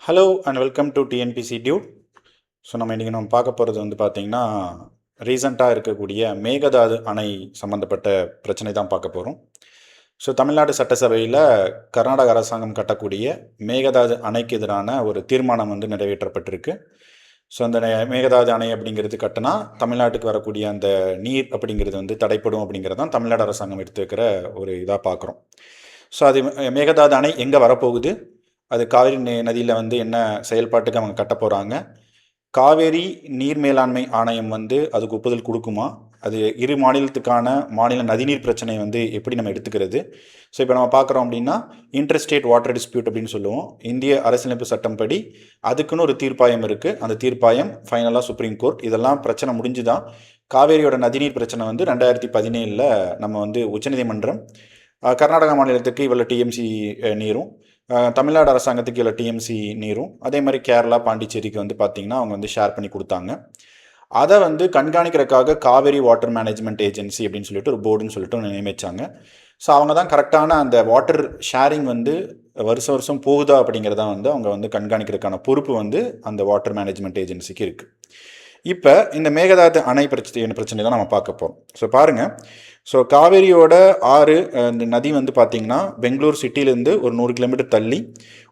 Hello and welcome to TNPC dude. So நம்ம இன்றைக்கி நம்ம பார்க்க போகிறது பார்த்திங்கன்னா ரீசண்டாக இருக்கக்கூடிய மேகதாது அணை சம்மந்தப்பட்ட பிரச்சனை தான் பார்க்க போகிறோம். ஸோ தமிழ்நாடு சட்டசபையில் கர்நாடக அரசாங்கம் கட்டக்கூடிய மேகதாது அணைக்கு எதிரான ஒரு தீர்மானம் நிறைவேற்றப்பட்டிருக்கு. ஸோ அந்த மேகதாது அணை அப்படிங்கிறது கட்டினா தமிழ்நாட்டுக்கு வரக்கூடிய அந்த நீர் அப்படிங்கிறது தடைப்படும் அப்படிங்கிறது தான் தமிழ்நாடு அரசாங்கம் எடுத்து வைக்கிற ஒரு இதாக பார்க்குறோம். ஸோ அது மேகதாது அணை எங்கே வரப்போகுது, அது காவிரி நதியில் என்ன செயல்பாட்டுக்கு அவங்க கட்ட போகிறாங்க, காவேரி நீர் மேலாண்மை ஆணையம் அதுக்கு ஒப்புதல் கொடுக்குமா, அது இரு மாநிலத்துக்கான மாநில நதிநீர் பிரச்சனை எப்படி நம்ம எடுத்துக்கிறது. ஸோ இப்போ நம்ம பார்க்குறோம் அப்படின்னா இன்டர்ஸ்டேட் வாட்டர் டிஸ்பியூட் அப்படின்னு சொல்லுவோம். இந்திய அரசியலமைப்பு சட்டம் படி அதுக்குன்னு ஒரு தீர்ப்பாயம் இருக்குது. அந்த தீர்ப்பாயம் ஃபைனலாக சுப்ரீம் கோர்ட் இதெல்லாம் பிரச்சனை முடிஞ்சுதான் காவேரியோட நதிநீர் பிரச்சனை 2017 நம்ம உச்சநீதிமன்றம் கர்நாடகா மாநிலத்துக்கு இவ்வளோ டிஎம்சி நீரும், தமிழ்நாடு அரசாங்கத்துக்கு இவ்வளோ டிஎம்சி நீரும், அதே மாதிரி கேரளா பாண்டிச்சேரிக்கு பார்த்திங்கன்னா அவங்க ஷேர் பண்ணி கொடுத்தாங்க. அதை கண்காணிக்கிறதுக்காக காவேரி வாட்டர் மேனேஜ்மெண்ட் ஏஜென்சி அப்படின்னு சொல்லிட்டு ஒரு போர்டுன்னு சொல்லிட்டு ஒன்று நியமித்தாங்க. ஸோ அவங்க தான் கரெக்டான அந்த வாட்டர் ஷேரிங் வருஷம் வருஷம் போகுதா அப்படிங்கிறத அவங்க கண்காணிக்கிறதுக்கான பொறுப்பு அந்த வாட்டர் மேனேஜ்மெண்ட் ஏஜென்சிக்கு இருக்குது. இப்போ இந்த மேகதாது அணை பிரச்சனை தான் நம்ம பார்க்க போகிறோம். ஸோ பாருங்கள், ஸோ காவேரியோட ஆறு இந்த நதி பார்த்திங்கன்னா பெங்களூர் சிட்டிலேருந்து ஒரு 100 கிலோமீட்டர் தள்ளி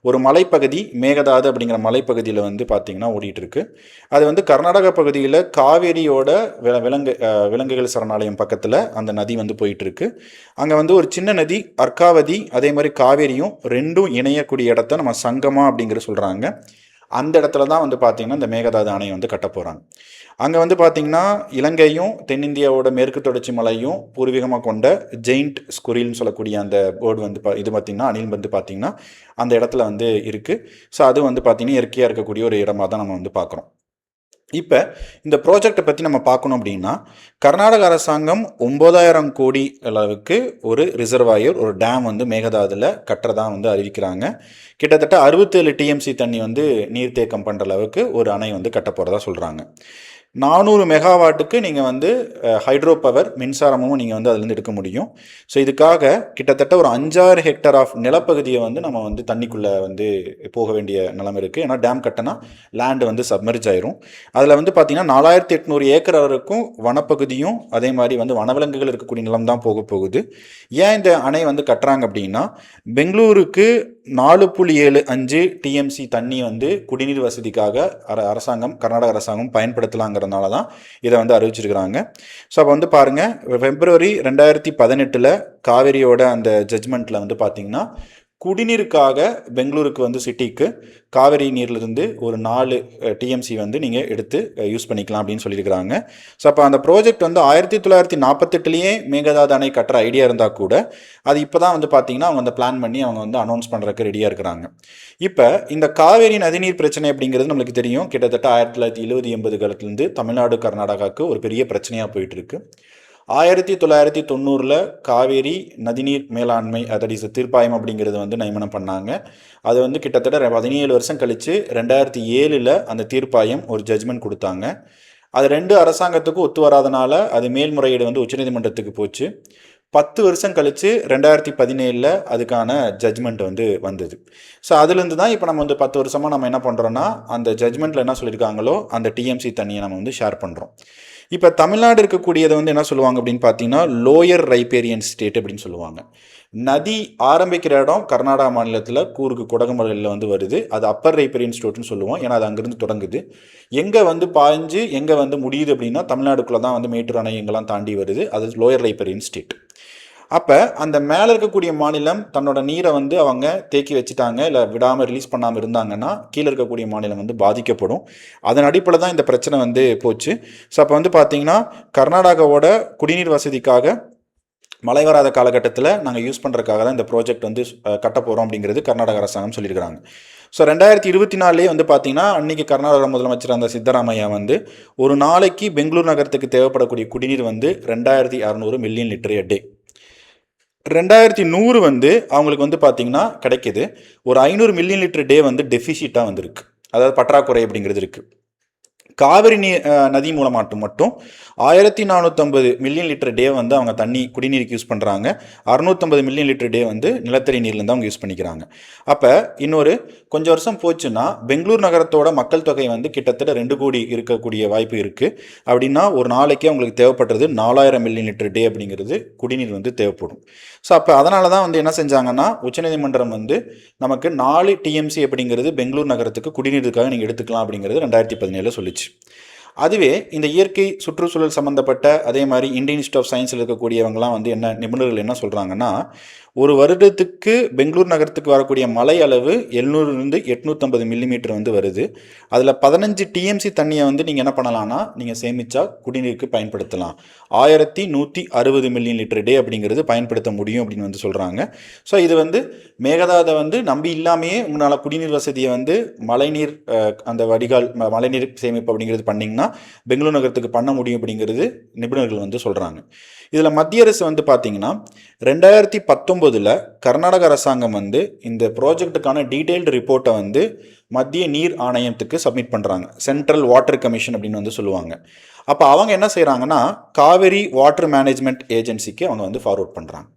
ஒரு மலைப்பகுதி மேகதாது அப்படிங்கிற மலைப்பகுதியில் பார்த்திங்கன்னா ஓடிட்டுருக்கு. அது கர்நாடகா பகுதியில் காவேரியோட விலங்குகள் சரணாலயம் பக்கத்தில் அந்த நதி போயிட்டுருக்கு. அங்கே ஒரு சின்ன நதி அர்க்காவதி, அதே மாதிரி காவேரியும் ரெண்டும் இணையக்கூடிய இடத்த நம்ம சங்கமா அப்படிங்கிற சொல்கிறாங்க. அந்த இடத்துல தான் பார்த்திங்கன்னா இந்த மேகதாது அணை கட்ட போகிறாங்க. அங்கே பார்த்திங்கன்னா இலங்கையும் தென்னிந்தியாவோட மேற்கு தொடர்ச்சி மலையும் பூர்வீகமாக கொண்ட ஜெயிண்ட் ஸ்குரில்னு சொல்லக்கூடிய அந்த பேர்டு இது பார்த்திங்கன்னா அணில் பார்த்திங்கன்னா அந்த இடத்துல இருக்குது. ஸோ அது பார்த்திங்கன்னா இயற்கையாக இருக்கக்கூடிய ஒரு இடமாக தான் நம்ம பார்க்குறோம். இப்போ இந்த ப்ராஜெக்டை பற்றி நம்ம பார்க்கணும் அப்படின்னா கர்நாடக அரசாங்கம் 9,000 கோடி அளவுக்கு ஒரு ரிசர்வாயர், ஒரு டேம் மேகதாதுல கட்டுறதா அறிவிக்கிறாங்க. கிட்டத்தட்ட 67 டிஎம்சி தண்ணி நீர்த்தேக்கம் பண்ணுற அளவுக்கு ஒரு அணை கட்ட போகிறதா சொல்கிறாங்க. 400 மெகாவாட்டுக்கு நீங்கள் ஹைட்ரோ பவர் மின்சாரமும் நீங்கள் அதுலேருந்து எடுக்க முடியும். ஸோ இதுக்காக கிட்டத்தட்ட ஒரு 5-6 ஹெக்டர் ஆஃப் நிலப்பகுதியை நம்ம தண்ணிக்குள்ளே போக வேண்டிய நிலைமை இருக்குது. ஏன்னா டேம் கட்டினா லேண்டு சப்மர்ஜ் ஆயிரும். அதில் பார்த்தீங்கன்னா 4,800 ஏக்கர் வரைக்கும் வனப்பகுதியும் அதே மாதிரி வனவிலங்குகள் இருக்கக்கூடிய நிலம் தான் போக போகுது. ஏன் இந்த அணை கட்டுறாங்க அப்படின்னா பெங்களூருக்கு 4.75 டிஎம்சி தண்ணி குடிநீர் வசதிக்காக அரசாங்கம் கர்நாடக அரசாங்கம் பயன்படுத்தலாங்கிறதுனால தான் இதை அறிவிச்சிருக்கிறாங்க. ஸோ அப்போ பாருங்கள், பிப்ரவரி 2018 காவேரியோட அந்த ஜட்ஜ்மெண்ட்டில் பார்த்தீங்கன்னா குடிநீருக்காக பெங்களூருக்கு சிட்டிக்கு காவேரி நீர்லேருந்து ஒரு 4 டிஎம்சி நீங்கள் எடுத்து யூஸ் பண்ணிக்கலாம் அப்படின்னு சொல்லியிருக்கிறாங்க. ஸோ அப்போ அந்த ப்ராஜெக்ட் 1948 மேகதாது அணை கட்டுற ஐடியா இருந்தால் கூட அது இப்போ தான் பார்த்தீங்கன்னா அவங்க பிளான் பண்ணி அவங்க அனௌன்ஸ் பண்ணுறதுக்கு ரெடியாக இருக்கிறாங்க. இப்போ இந்த காவேரி நதிநீர் பிரச்சனை அப்படிங்கிறது நம்மளுக்கு தெரியும். கிட்டத்தட்ட 1970-80 காலத்துலேருந்து தமிழ்நாடு கர்நாடகாவுக்கு ஒரு பெரிய பிரச்சனையாக போயிட்டுருக்கு. 1990 காவேரி நதிநீர் மேலாண்மை அதடிஸ் தீர்ப்பாயம் அப்படிங்கிறது நியமனம் பண்ணாங்க. அது கிட்டத்தட்ட 17 வருஷம் கழித்து 2007 அந்த தீர்ப்பாயம் ஒரு ஜட்ஜ்மெண்ட் கொடுத்தாங்க. அது 2 அரசாங்கத்துக்கும் ஒத்து வராதனால அது மேல்முறையீடு உச்சநீதிமன்றத்துக்கு போச்சு. 10 வருஷம் கழித்து 2017 அதுக்கான ஜட்ஜ்மெண்ட் வந்தது. ஸோ அதுலேருந்து தான் இப்போ நம்ம 10 வருஷமாக நம்ம என்ன பண்ணுறோன்னா அந்த ஜட்ஜ்மெண்ட்டில் என்ன சொல்லியிருக்காங்களோ அந்த டிஎம்சி தண்ணியை நம்ம ஷேர் பண்ணுறோம். இப்போ தமிழ்நாடு இருக்கக்கூடியதை என்ன சொல்லுவாங்க அப்படின்னு பார்த்தீங்கன்னா லோயர் ரைப்பேரியன் ஸ்டேட் அப்படின்னு சொல்லுவாங்க. நதி ஆரம்பிக்கிற இடம் கர்நாடகா மாநிலத்தில் கூர்கு குடகுமலையில் வருது. அது அப்பர் ரைப்பேரியன் ஸ்டேட்னு சொல்லுவோம். ஏன்னா அது அங்கேருந்து தொடங்குது. எங்கே பாய்ஞ்சு எங்கே முடியுது அப்படின்னா தமிழ்நாடுக்குள்ளே தான் மேட்டூர் அணை எங்கெல்லாம் தாண்டி வருது. அது லோயர் ரைப்பேரியன் ஸ்டேட். அப்போ அந்த மேலே இருக்கக்கூடிய மாநிலம் தன்னோட நீரை அவங்க தேக்கி வச்சுட்டாங்க, இல்லை விடாமல் ரிலீஸ் பண்ணாமல் இருந்தாங்கன்னா கீழே இருக்கக்கூடிய மாநிலம் பாதிக்கப்படும். அதன் அடிப்படையில் தான் இந்த பிரச்சனை போச்சு. ஸோ அப்போ பார்த்தீங்கன்னா கர்நாடகாவோட குடிநீர் வசதிக்காக மழை வராத காலகட்டத்தில் நாங்கள் யூஸ் பண்ணுறதுக்காக தான் இந்த ப்ராஜெக்ட் கட்ட போகிறோம் அப்படிங்கிறது கர்நாடக அரசாங்கம் சொல்லியிருக்கிறாங்க. ஸோ 2024 பார்த்தீங்கன்னா அன்றைக்கி கர்நாடக முதலமைச்சர் அந்த சித்தராமையா ஒரு நாளைக்கு பெங்களூர் நகரத்துக்கு தேவைப்படக்கூடிய குடிநீர் 2,600 மில்லியன் லிட்டர் எ டே. 2100 அவங்களுக்கு பார்த்தீங்கன்னா கிடைக்கிது. ஒரு 500 மில்லியன் லிட்டர் டே டெஃபிசிட்டாக வந்திருக்கு, அதாவது பற்றாக்குறை அப்படிங்கிறது இருக்குது. காவிரி நதி மூலமாட்டம் மட்டும் 1450 மில்லியன் லிட்டர் டே வந்து அவங்க தண்ணி குடிநீருக்கு யூஸ் பண்ணுறாங்க. 650 மில்லியன் லிட்டர் டே வந்து நிலத்தடி நீர்லேருந்து அவங்க யூஸ் பண்ணிக்கிறாங்க. அப்போ இன்னொரு கொஞ்சம் வருஷம் போச்சுன்னா பெங்களூர் நகரத்தோட மக்கள் தொகை வந்து கிட்டத்தட்ட 2 கோடி இருக்கக்கூடிய வாய்ப்பு இருக்குது. அப்படின்னா ஒரு நாளைக்கு அவங்களுக்கு தேவைப்படுறது 4000 மில்லியன் லிட்டர் டே அப்படிங்கிறது குடிநீர் வந்து தேவைப்படும். ஸோ அப்போ அதனால தான் வந்து என்ன செஞ்சாங்கன்னா உச்சநீதிமன்றம் வந்து நமக்கு 4 டிஎம்சி அப்படிங்கிறது பெங்களூர் நகரத்துக்கு குடிநீருக்காக நீங்கள் எடுத்துக்கலாம் அப்படிங்கிறது 2017 சொல்லிச்சு. அதுவே இந்த இயற்கை சுற்றுச்சூழல் சம்மந்தப்பட்ட அதே மாதிரி இந்தியன் இன்ஸ்டியூட் ஆஃப் சயின்ஸில் இருக்கக்கூடியவங்களாம் வந்து என்ன நிபுணர்கள் என்ன சொல்கிறாங்கன்னா, ஒரு வருடத்துக்கு பெங்களூர் நகரத்துக்கு வரக்கூடிய மழை அளவு 700 850 மில்லிமீட்டர் வந்து வருது. அதில் 15 டிஎம்சி தண்ணியை வந்து நீங்கள் என்ன பண்ணலாம்னா நீங்கள் சேமிச்சா குடிநீருக்கு பயன்படுத்தலாம். 1160 மில்லியன் லிட்டர் டே அப்படிங்கிறது பயன்படுத்த முடியும் அப்படின்னு வந்து சொல்கிறாங்க. ஸோ இது வந்து மேகதாதை வந்து நம்பி இல்லாமையே உங்களால் குடிநீர் வசதியை வந்து மழைநீர் அந்த வடிகால் மழைநீர் சேமிப்பு அப்படிங்கிறது பண்ணிங்கன்னா பெங்களூர் நகரத்துக்கு பண்ண முடியும் அப்படிங்கிறது நிபுணர்கள் வந்து சொல்கிறாங்க. இதில் மத்திய அரசு வந்து பார்த்தீங்கன்னா 2019 கர்நாடக அரசாங்கம் வந்து இந்த ப்ராஜெக்டுக்கான டீட்டெயில்டு ரிப்போர்ட்டை வந்து மத்திய நீர் ஆணையத்துக்கு சப்மிட் பண்ணுறாங்க. சென்ட்ரல் வாட்டர் கமிஷன் அப்படின்னு வந்து சொல்லுவாங்க. அப்போ அவங்க என்ன செய்கிறாங்கன்னா காவேரி வாட்டர் மேனேஜ்மெண்ட் ஏஜென்சிக்கு அவங்க வந்து ஃபார்வர்ட் பண்ணுறாங்க.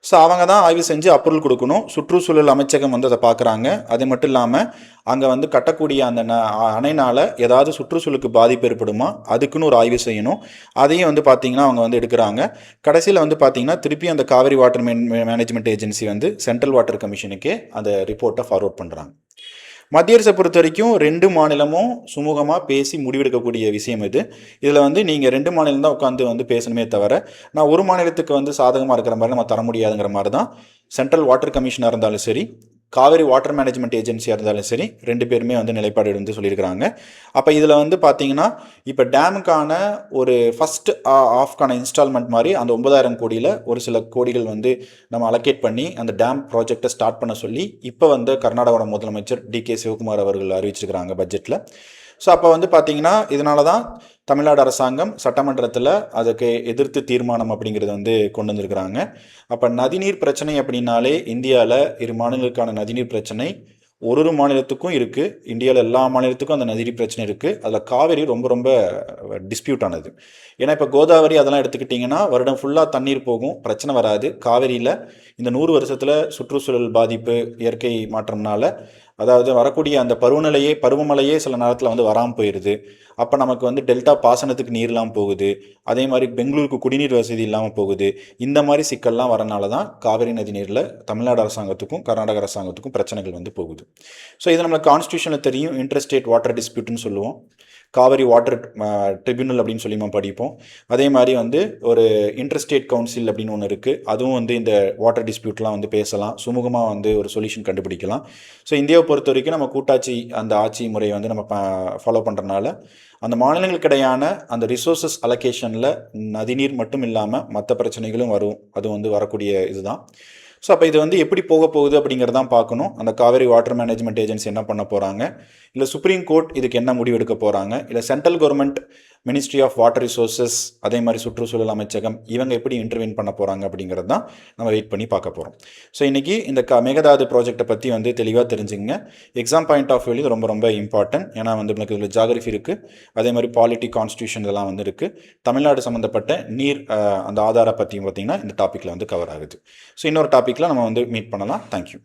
ஸோ அவங்க தான் ஆய்வு செஞ்சு அப்ரூவல் கொடுக்கணும். சுற்றுச்சூழல் அமைச்சகம் வந்து அதை பார்க்குறாங்க. அது மட்டும் இல்லாமல் அங்கே வந்து கட்டக்கூடிய அந்த அணைனால் ஏதாவது சுற்றுச்சூழலுக்கு பாதிப்பு ஏற்படுமா அதுக்குன்னு ஒரு ஆய்வு செய்யணும். அதையும் வந்து பார்த்திங்கன்னா அவங்க வந்து எடுக்கிறாங்க. கடைசியில் வந்து பார்த்திங்கன்னா திருப்பி அந்த காவிரி வாட்டர் மேனேஜ்மெண்ட் ஏஜென்சி வந்து சென்ட்ரல் வாட்டர் கமிஷனுக்கே அந்த ரிப்போர்ட்டை ஃபார்வர்ட் பண்ணுறாங்க. மத்திய அரசை பொறுத்த வரைக்கும் 2 மாநிலமும் சுமூகமாக பேசி முடிவெடுக்கக்கூடிய விஷயம் இது. இதில் வந்து நீங்கள் 2 மாநிலம் தான் உட்காந்து வந்து பேசணுமே தவிர நான் ஒரு மாநிலத்துக்கு வந்து சாதகமாக இருக்கிற மாதிரி நம்ம தர முடியாதுங்கிற மாதிரி தான் சென்ட்ரல் வாட்டர் கமிஷனாக இருந்தாலும் சரி காவேரி வாட்டர் மேனேஜ்மெண்ட் ஏஜென்சியாக இருந்தாலும் சரி 2 பேருமே வந்து நிலைப்பாடு வந்து சொல்லியிருக்கிறாங்க. அப்போ இதில் வந்து பார்த்தீங்கன்னா இப்போ டேமுக்கான ஒரு ஃபஸ்ட் ஆஃப்கான இன்ஸ்டால்மெண்ட் மாதிரி அந்த 9000 கோடியில் ஒரு சில கோடிகள் வந்து நம்ம அலோகேட் பண்ணி அந்த டேம் ப்ராஜெக்டை ஸ்டார்ட் பண்ண சொல்லி இப்போ வந்து கர்நாடகாவோட முதலமைச்சர் DK சிவகுமார் அவர்கள் அறிவிச்சிருக்கிறாங்க பட்ஜெட்டில். ஸோ அப்போ வந்து பார்த்தீங்கன்னா இதனால தான் தமிழ்நாடு அரசாங்கம் சட்டமன்றத்தில் அதுக்கு எதிர்த்து தீர்மானம் அப்படிங்கிறது வந்து கொண்டு வந்திருக்கிறாங்க. அப்போ நதிநீர் பிரச்சனை அப்படின்னாலே இந்தியாவில் 2 மாநிலங்களுக்கான நதிநீர் பிரச்சனை ஒரு மாநிலத்துக்கும் இருக்குது. இந்தியாவில் எல்லா மாநிலத்துக்கும் அந்த நதிநீர் பிரச்சனை இருக்குது. அதில் காவேரி ரொம்ப ரொம்ப டிஸ்பியூட் ஆனது. ஏன்னா இப்போ கோதாவரி அதெல்லாம் எடுத்துக்கிட்டிங்கன்னா வருடம் ஃபுல்லாக தண்ணீர் போகும், பிரச்சனை வராது. காவேரியில் இந்த 100 வருஷத்தில் சுற்றுச்சூழல் பாதிப்பு இயற்கை மாற்றம்னால அதாவது வரக்கூடிய அந்த பருவமழையே சில நேரத்தில் வந்து வராமல் போயிடுது. அப்போ நமக்கு வந்து டெல்டா பாசனத்துக்கு நீர்லாம் போகுது. அதே மாதிரி பெங்களூருக்கு குடிநீர் வசதி இல்லாமல் போகுது. இந்த மாதிரி சிக்கல்லாம் வரனால தான் காவிரி நதி நீரில் தமிழ்நாடு அரசாங்கத்துக்கும் கர்நாடக அரசாங்கத்துக்கும் பிரச்சனைகள் வந்து போகுது. ஸோ இது நம்மளுக்கு கான்ஸ்டியூஷனில் தெரியும், இன்டர்ஸ்டேட் வாட்டர் டிஸ்பியூட்னு சொல்லுவோம். காவிரி வாட்டர் ட்ரிபியூனல் அப்படின்னு சொல்லி நம்ம படிப்போம். அதே மாதிரி வந்து ஒரு இன்டர்ஸ்டேட் கவுன்சில் அப்படின்னு ஒன்று இருக்குது. அதுவும் வந்து இந்த வாட்டர் டிஸ்பியூட்லாம் வந்து பேசலாம், சுமூகமாக வந்து ஒரு சொல்யூஷன் கண்டுபிடிக்கலாம். ஸோ இந்தியாவை பொறுத்த வரைக்கும் நம்ம கூட்டாட்சி அந்த ஆட்சி முறையை வந்து நம்ம ஃபாலோ பண்ணுறதுனால அந்த மாநிலங்களுக்கு இடையான அந்த ரிசோர்ஸஸ் அலோகேஷனில் நதிநீர் மட்டும் இல்லாமல் மற்ற பிரச்சனைகளும் வரும். அது வந்து வரக்கூடிய இதுதான். ஸோ அப்போ இது வந்து எப்படி போக போகுது அப்படிங்கிறதான் பார்க்கணும். அந்த காவேரி வாட்டர் மேனேஜ்மெண்ட் ஏஜென்சி என்ன பண்ண போகிறாங்க, இல்லை சுப்ரீம் கோர்ட் இதுக்கு என்ன முடிவு எடுக்க போகிறாங்க, இல்லை central government ministry of water resources அதே மாதிரி சுற்றுச்சூழல் அமைச்சகம் இவங்க எப்படி இன்டர்வீன் பண்ண போகிறாங்க அப்படிங்கிறது தான் நம்ம வெயிட் பண்ணி பார்க்க போகிறோம். ஸோ இன்றைக்கி இந்த மேகதாது ப்ராஜெக்டை பற்றி வந்து தெளிவாக தெரிஞ்சுங்க. எக்ஸாம் பாயிண்ட் ஆஃப் வியூ ரொம்ப ரொம்ப இம்பார்ட்டன்ட். ஏன்னா வந்து உங்களுக்கு இதில் ஜாகிரஃபி இருக்குது, அதே மாதிரி பாலிட்டி, கான்ஸ்டியூஷன் இதெல்லாம் வந்து இருக்குது. தமிழ்நாடு சம்மந்தப்பட்ட நீர் அந்த ஆதார பற்றியும் பார்த்திங்கன்னா இந்த டாப்பிக்கில் வந்து கவர் ஆகுது. ஸோ இன்னொரு டாப்பிக்கில் நம்ம வந்து மீட் பண்ணலாம். தேங்க்யூ.